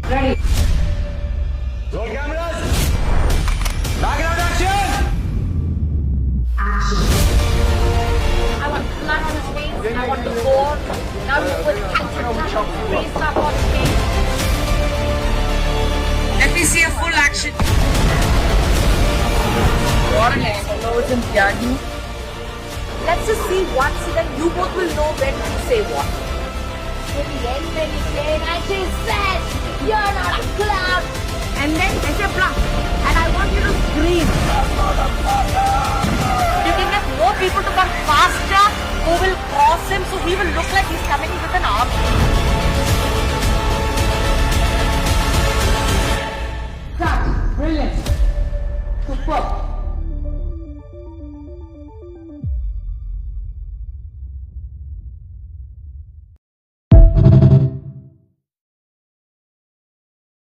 Ready. Roll cameras. Background action. Action. I want blood on his face. I want the gore. Now you put face up on his face. Let me see a full action. What an explodes in Tyagi. Let's just see once and then you both will know when to say what. In the end, when he played, and she said, "You're not a clown." And then they say blah. And I want you to scream. You can get more people to come faster who will cross him so he will look like he's coming with an army. Cut. Brilliant. Superb.